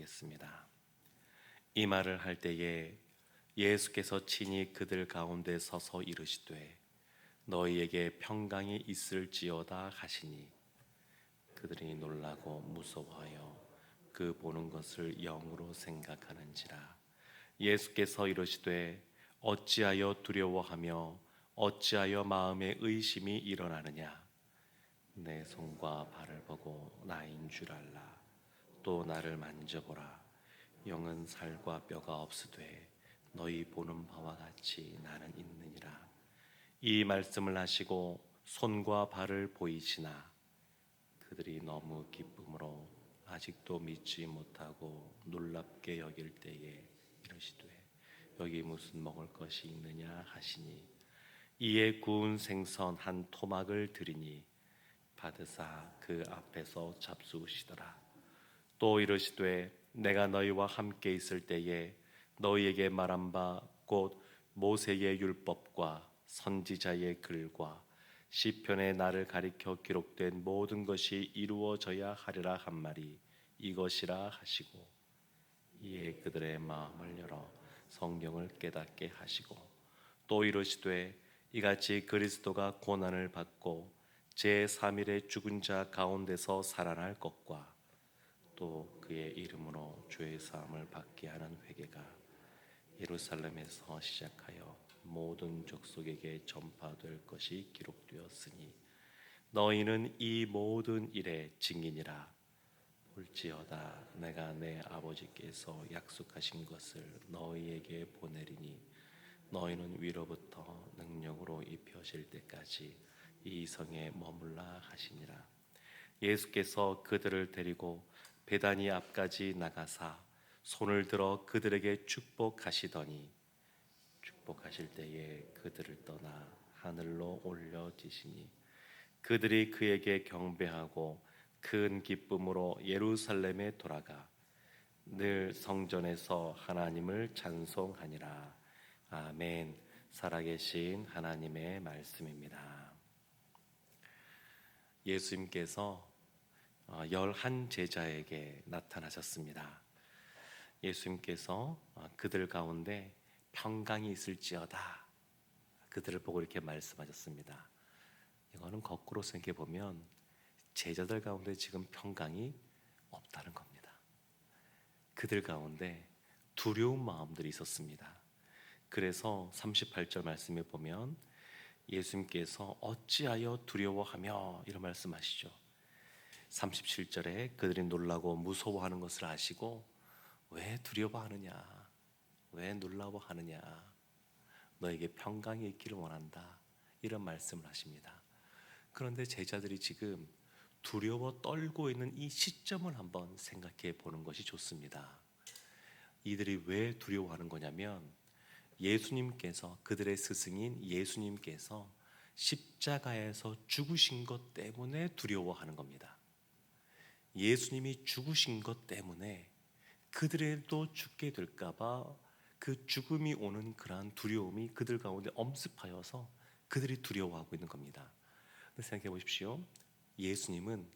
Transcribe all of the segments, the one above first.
나누겠습니다. 이 말을 할 때에 예수께서 친히 그들 가운데 서서 이르시되 너희에게 평강이 있을지어다 하시니 그들이 놀라고 무서워하여 그 보는 것을 영으로 생각하는지라. 예수께서 이르시되 어찌하여 두려워하며 어찌하여 마음에 의심이 일어나느냐. 내 손과 발을 보고 나인 줄 알라. 또 나를 만져보라. 영은 살과 뼈가 없으되 너희 보는 바와 같이 나는 있느니라. 이 말씀을 하시고 손과 발을 보이시나 그들이 너무 기쁨으로 아직도 믿지 못하고 놀랍게 여길 때에 이르시되 여기 무슨 먹을 것이 있느냐 하시니 이에 구운 생선 한 토막을 드리니 받으사 그 앞에서 잡수시더라. 또 이르시되 내가 너희와 함께 있을 때에 너희에게 말한 바 곧 모세의 율법과 선지자의 글과 시편에 나를 가리켜 기록된 모든 것이 이루어져야 하리라 한 말이 이것이라 하시고 이에 그들의 마음을 열어 성경을 깨닫게 하시고 또 이르시되 이같이 그리스도가 고난을 받고 제3일에 죽은 자 가운데서 살아날 것과 또 그의 이름으로 죄 사함을 받게 하는 회개가 예루살렘에서 시작하여 모든 족속에게 전파될 것이 기록되었으니 너희는 이 모든 일의 증인이라. 볼지어다 내가 내 아버지께서 약속하신 것을 너희에게 보내리니 너희는 위로부터 능력으로 입혀질 때까지 이 성에 머물라 하시니라. 예수께서 그들을 데리고 베다니 앞까지 나가사 손을 들어 그들에게 축복하시더니 축복하실 때에 그들을 떠나 하늘로 올려지시니 그들이 그에게 경배하고 큰 기쁨으로 예루살렘에 돌아가 늘 성전에서 하나님을 찬송하니라. 아멘. 살아계신 하나님의 말씀입니다. 예수님께서 11 제자에게 나타나셨습니다. 예수님께서 그들 가운데 평강이 있을지어다 그들을 보고 이렇게 말씀하셨습니다. 이거는 거꾸로 생각해 보면 제자들 가운데 지금 평강이 없다는 겁니다. 그들 가운데 두려운 마음들이 있었습니다. 그래서 38절 말씀에 보면 예수님께서 어찌하여 두려워하며 이런 말씀하시죠. 37절에 그들이 놀라고 무서워하는 것을 아시고 왜 두려워하느냐, 왜 놀라워하느냐, 너에게 평강이 있기를 원한다 이런 말씀을 하십니다. 그런데 제자들이 지금 두려워 떨고 있는 이 시점을 한번 생각해 보는 것이 좋습니다. 이들이 왜 두려워하는 거냐면 예수님께서 그들의 스승인 예수님께서 십자가에서 죽으신 것 때문에 두려워하는 겁니다. 예수님이 죽으신 것 때문에 그들도 죽게 될까봐 그 죽음이 오는 그러한 두려움이 그들 가운데 엄습하여서 그들이 두려워하고 있는 겁니다. 생각해 보십시오. 예수님은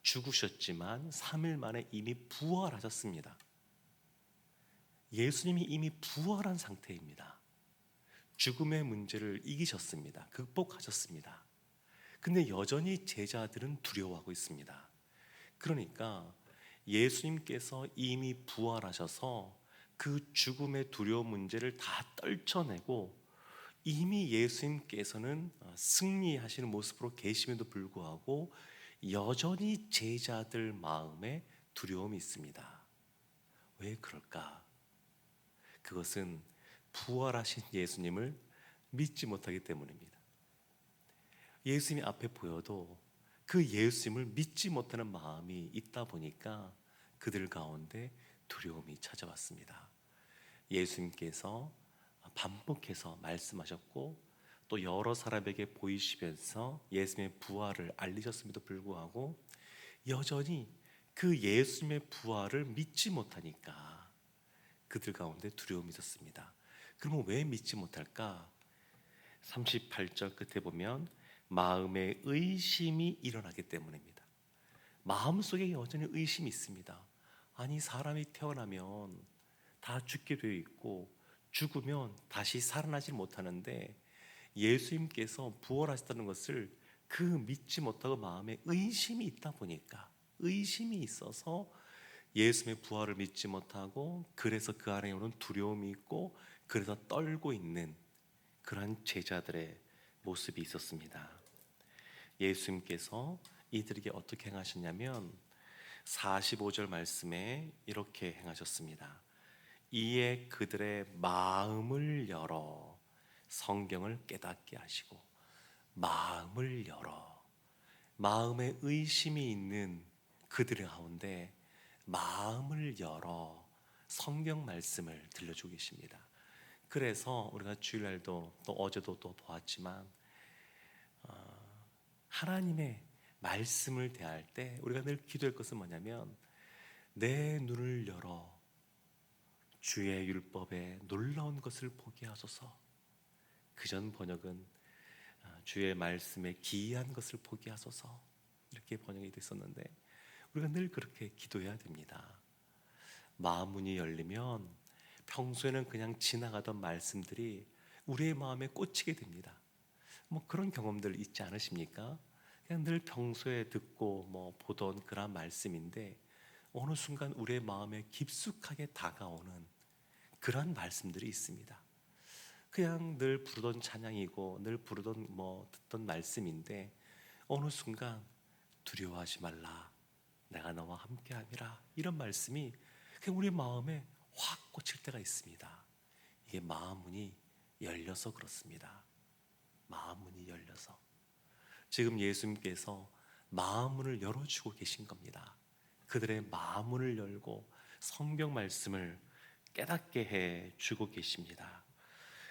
죽으셨지만 3일 만에 이미 부활하셨습니다. 예수님이 이미 부활한 상태입니다. 죽음의 문제를 이기셨습니다. 극복하셨습니다. 근데 여전히 제자들은 두려워하고 있습니다. 그러니까 예수님께서 이미 부활하셔서 그 죽음의 두려운 문제를 다 떨쳐내고 이미 예수님께서는 승리하시는 모습으로 계심에도 불구하고 여전히 제자들 마음에 두려움이 있습니다. 왜 그럴까? 그것은 부활하신 예수님을 믿지 못하기 때문입니다. 예수님이 앞에 보여도 그 예수님을 믿지 못하는 마음이 있다 보니까 그들 가운데 두려움이 찾아왔습니다. 예수님께서 반복해서 말씀하셨고 또 여러 사람에게 보이시면서 예수님의 부활을 알리셨음에도 불구하고 여전히 그 예수님의 부활을 믿지 못하니까 그들 가운데 두려움이 있었습니다. 그러면 왜 믿지 못할까? 38절 끝에 보면 마음에 의심이 일어나기 때문입니다. 마음속에 여전히 의심이 있습니다. 아니, 사람이 태어나면 다 죽게 되어 있고 죽으면 다시 살아나지 못하는데 예수님께서 부활하셨다는 것을 그 믿지 못하고 마음에 의심이 있다 보니까, 의심이 있어서 예수님의 부활을 믿지 못하고, 그래서 그 안에 오는 두려움이 있고 그래서 떨고 있는 그러한 제자들의 모습이 있었습니다. 예수님께서 이들에게 어떻게 행하셨냐면 45절 말씀에 이렇게 행하셨습니다. 이에 그들의 마음을 열어 성경을 깨닫게 하시고, 마음을 열어, 마음에 의심이 있는 그들의 가운데 마음을 열어 성경 말씀을 들려주고 계십니다. 그래서 우리가 주일날도 또 어제도 또 보았지만 하나님의 말씀을 대할 때 우리가 늘 기도할 것은 뭐냐면, 내 눈을 열어 주의 율법에 놀라운 것을 보게 하소서. 그전 번역은 주의 말씀에 기이한 것을 보게 하소서, 이렇게 번역이 됐었는데 우리가 늘 그렇게 기도해야 됩니다. 마음문이 열리면 평소에는 그냥 지나가던 말씀들이 우리의 마음에 꽂히게 됩니다. 뭐 그런 경험들 있지 않으십니까? 그냥 늘 평소에 듣고 뭐 보던 그런 말씀인데 어느 순간 우리의 마음에 깊숙하게 다가오는 그런 말씀들이 있습니다. 그냥 늘 부르던 찬양이고 늘 부르던 뭐 듣던 말씀인데 어느 순간 두려워하지 말라, 내가 너와 함께함이라, 이런 말씀이 그냥 우리 마음에 확 꽂힐 때가 있습니다. 이게 마음 문이 열려서 그렇습니다. 마음 문이 열려서. 지금 예수님께서 마음 문을 열어주고 계신 겁니다. 그들의 마음 문을 열고 성경 말씀을 깨닫게 해 주고 계십니다.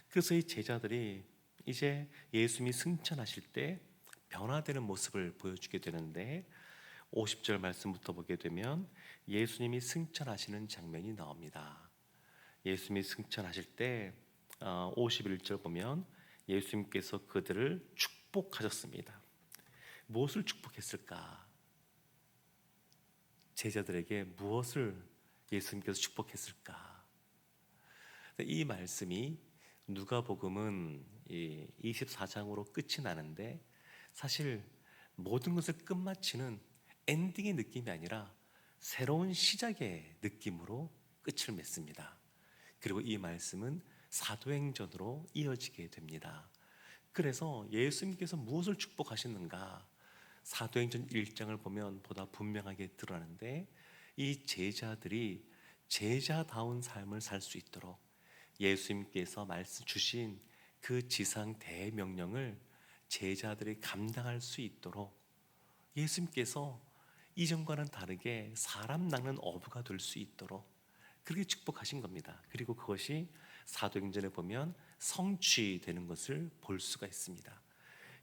그래서 이 제자들이 이제 예수님이 승천하실 때 변화되는 모습을 보여주게 되는데, 50절 말씀부터 보게 되면 예수님이 승천하시는 장면이 나옵니다. 예수님이 승천하실 때 51절 보면 예수님께서 그들을 축복하셨습니다. 무엇을 축복했을까? 제자들에게 무엇을 예수님께서 축복했을까? 이 말씀이 누가복음은 24장으로 끝이 나는데, 사실 모든 것을 끝마치는 엔딩의 느낌이 아니라 새로운 시작의 느낌으로 끝을 맺습니다. 그리고 이 말씀은 사도행전으로 이어지게 됩니다. 그래서 예수님께서 무엇을 축복하셨는가? 사도행전 1장을 보면 보다 분명하게 드러나는데, 이 제자들이 제자다운 삶을 살 수 있도록 예수님께서 말씀 주신 그 지상 대명령을 제자들이 감당할 수 있도록 예수님께서 이전과는 다르게 사람 낚는 어부가 될 수 있도록 그렇게 축복하신 겁니다. 그리고 그것이 사도행전에 보면 성취되는 것을 볼 수가 있습니다.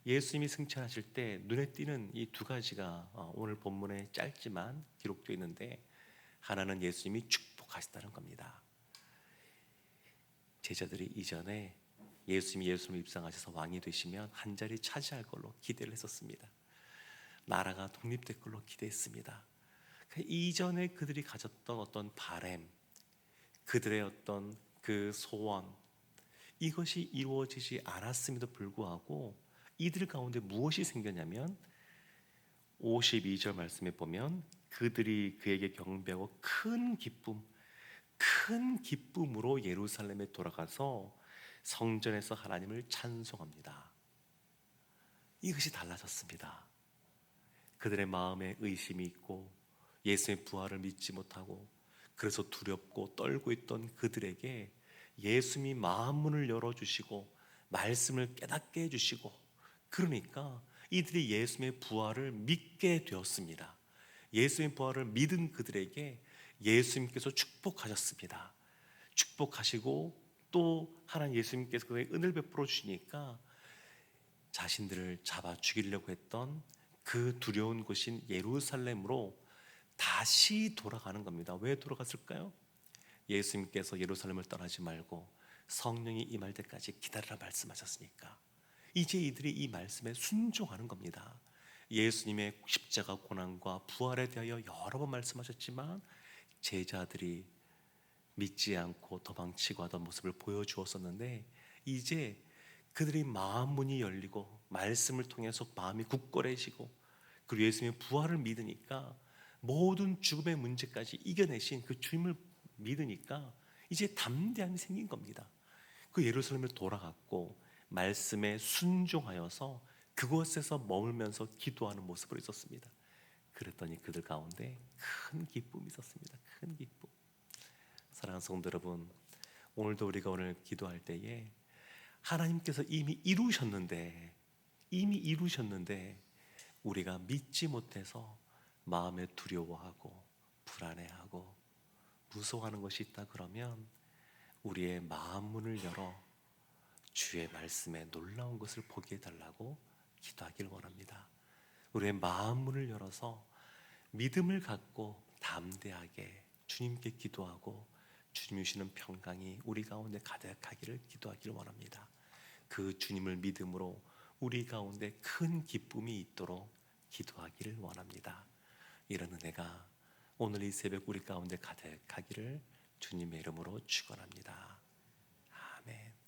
예수님이 승천하실 때 눈에 띄는 이 두 가지가 오늘 본문에 짧지만 기록되어 있는데, 하나는 예수님이 축복하셨다는 겁니다. 제자들이 이전에 예수님이 예루살렘에 입성하셔서 왕이 되시면 한 자리 차지할 걸로 기대를 했었습니다. 나라가 독립될 걸로 기대했습니다. 이전에 그들이 가졌던 어떤 바램, 그들의 어떤 그 소원, 이것이 이루어지지 않았음에도 불구하고 이들 가운데 무엇이 생겼냐면 52절 말씀에 보면 그들이 그에게 경배하고 큰 기쁨으로 예루살렘에 돌아가서 성전에서 하나님을 찬송합니다. 이것이 달라졌습니다. 그들의 마음에 의심이 있고 예수의 부활을 믿지 못하고 그래서 두렵고 떨고 있던 그들에게 예수님이 마음문을 열어주시고 말씀을 깨닫게 해주시고, 그러니까 이들이 예수님의 부활을 믿게 되었습니다. 예수님의 부활을 믿은 그들에게 예수님께서 축복하셨습니다. 축복하시고 또 하나님 예수님께서 그에게 은혜를 베풀어 주시니까 자신들을 잡아 죽이려고 했던 그 두려운 곳인 예루살렘으로 다시 돌아가는 겁니다. 왜 돌아갔을까요? 예수님께서 예루살렘을 떠나지 말고 성령이 임할 때까지 기다리라 말씀하셨으니까 이제 이들이 이 말씀에 순종하는 겁니다. 예수님의 십자가 고난과 부활에 대하여 여러 번 말씀하셨지만 제자들이 믿지 않고 도망치고 하던 모습을 보여주었었는데, 이제 그들의 마음 문이 열리고 말씀을 통해서 마음이 굳건해지고, 그리고 예수님의 부활을 믿으니까, 모든 죽음의 문제까지 이겨내신 그 주님을 믿으니까 이제 담대함이 생긴 겁니다. 그 예루살렘을 돌아갔고 말씀에 순종하여서 그곳에서 머물면서 기도하는 모습을 있었습니다. 그랬더니 그들 가운데 큰 기쁨이 있었습니다. 큰 기쁨. 사랑하는 성도 여러분, 오늘도 우리가 오늘 기도할 때에 하나님께서 이미 이루셨는데 우리가 믿지 못해서 마음에 두려워하고 불안해하고 무서워하는 것이 있다 그러면, 우리의 마음 문을 열어 주의 말씀에 놀라운 것을 보게 해달라고 기도하길 원합니다. 우리의 마음 문을 열어서 믿음을 갖고 담대하게 주님께 기도하고 주님 주시는 평강이 우리 가운데 가득하기를 기도하기를 원합니다. 그 주님을 믿음으로 우리 가운데 큰 기쁨이 있도록 기도하기를 원합니다. 이런 은혜가 오늘 이 새벽 우리 가운데 가득하기를 주님의 이름으로 축원합니다. 아멘.